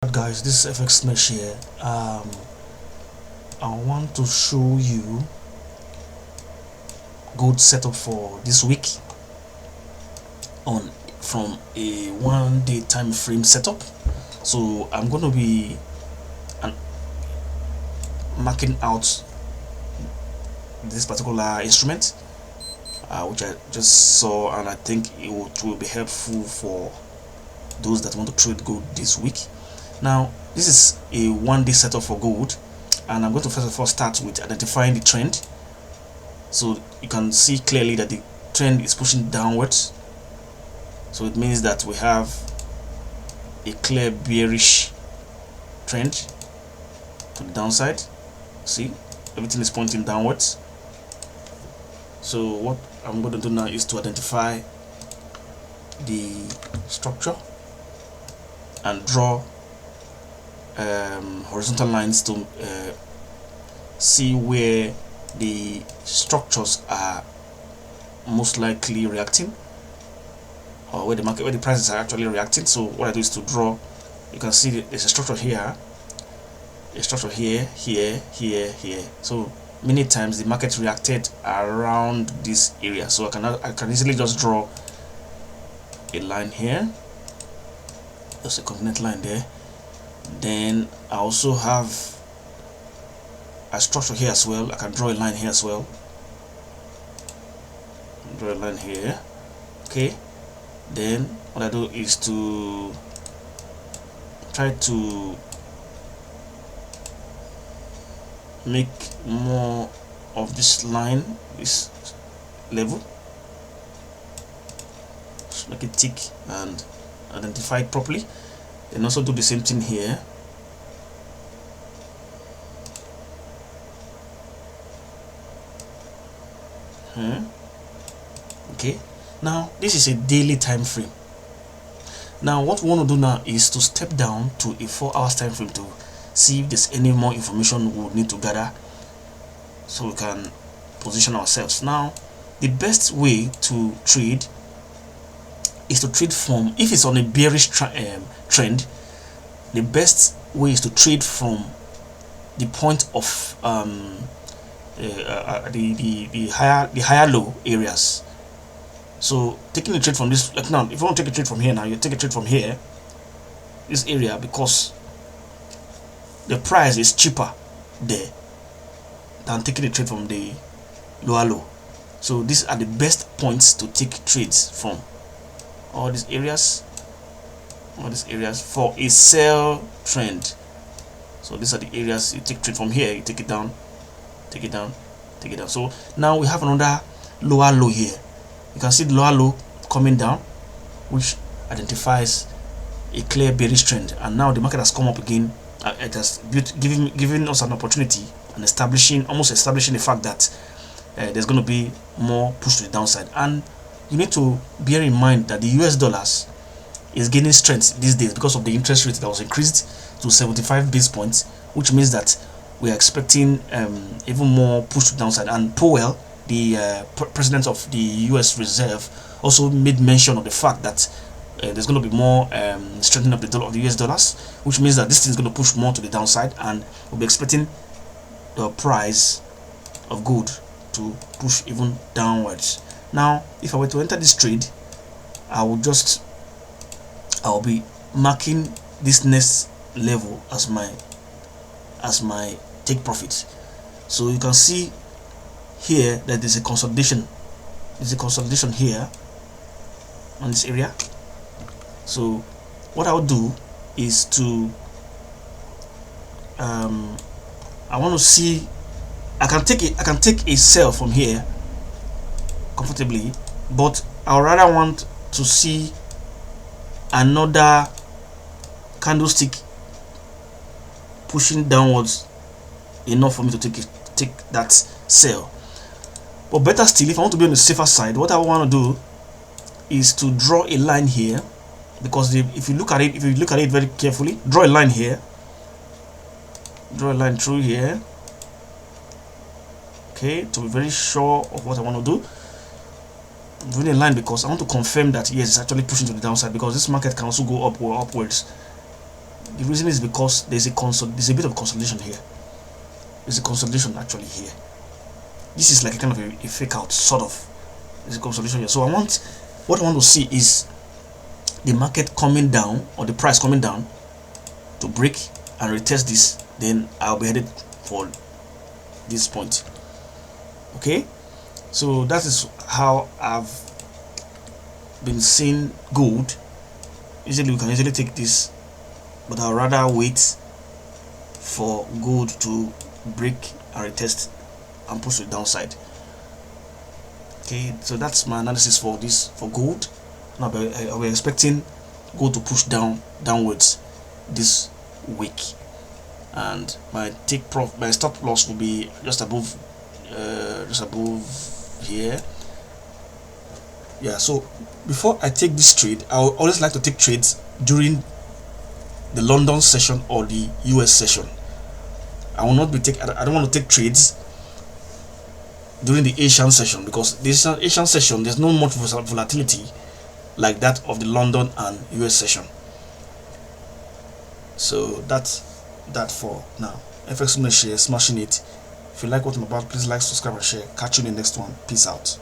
Guys, this is FX Mesh here. I want to show you good setup for this week on from a 1 day time frame setup. So I'm going to be marking out this particular instrument which I just saw, and I think it will be helpful for those that want to trade gold this week. Now this is a 1 day setup for gold, and I'm going to first of all start with identifying the trend. So you can see clearly that the trend is pushing downwards, so it means that we have a clear bearish trend to the downside. See, everything is pointing downwards. So what I'm going to do now is to identify the structure and draw horizontal lines to see where the structures are most likely reacting, or where the prices are actually reacting. So what I do is to draw. You can see there's a structure here, a structure here, here, here. So many times the market reacted around this area. So I can easily just draw a line here. There's a coordinate line there. Then I also have a structure here as well. I can draw a line here as well. Draw a line here. Okay. Then what I do is to try to make more of this line, this level. Just make it thick and identify it properly. And also do the same thing here. Okay, now this is a daily time frame. Now what we want to do now is to step down to a 4 hours time frame to see if there's any more information we need to gather, so we can position ourselves. Now the best way to trade is to trade from, if it's on a bearish trend, the best way is to trade from the point of the higher low areas. So taking a trade from this, like now, if you want to take a trade from here, now you take a trade from here, this area, because the price is cheaper there than taking a trade from the lower low. So these are the best points to take trades from. All these areas for a sell trend. So these are the areas you take trade from here. You take it down, take it down, take it down. So now we have another lower low here. You can see the lower low coming down, which identifies a clear bearish trend. And now the market has come up again. It has giving us an opportunity and almost establishing the fact that there's going to be more push to the downside. And you need to bear in mind that the US dollars is gaining strength these days because of the interest rate that was increased to 75 base points, which means that we are expecting even more push to the downside. And Powell, the president of the US Reserve, also made mention of the fact that there's going to be more strengthening of the US dollars, which means that this thing is going to push more to the downside, and we'll be expecting the price of gold to push even downwards. Now if I were to enter this trade, I'll be marking this next level as my take profit. So you can see here that there's a consolidation. There's a consolidation here on this area. So what I'll do is to I want to see, I can take a sell from here comfortably, but I rather want to see another candlestick pushing downwards enough for me to take that sell. But better still, if I want to be on the safer side, what I want to do is to draw a line here, because if you look at it very carefully, draw a line here, draw a line through here, okay, to be very sure of what I want to do. I'm drawing a line because I want to confirm that yes, it's actually pushing to the downside, because this market can also go up or upwards. The reason is because there's a bit of consolidation here. There's a consolidation actually here. This is like a kind of a fake out, sort of. There's a consolidation here. So what I want to see is the market coming down, or the price coming down to break and retest this. Then I'll be headed for this point. Okay, so that is how I've been seeing gold. Usually we can easily take this, but I'll rather wait for gold to break and retest and push to the downside. Okay, so that's my analysis for this, for gold. Now I'll be expecting gold to push downwards this week, and my my stop loss will be just above here. Yeah, so before I take this trade, I would always like to take trades during the London session or the US session. I will not be I don't want to take trades during the Asian session, because the Asian session, there's not much volatility like that of the London and US session. So that's that for now. FX share, smashing it. If you like what I'm about, please like, subscribe, and share. Catch you in the next one. Peace out.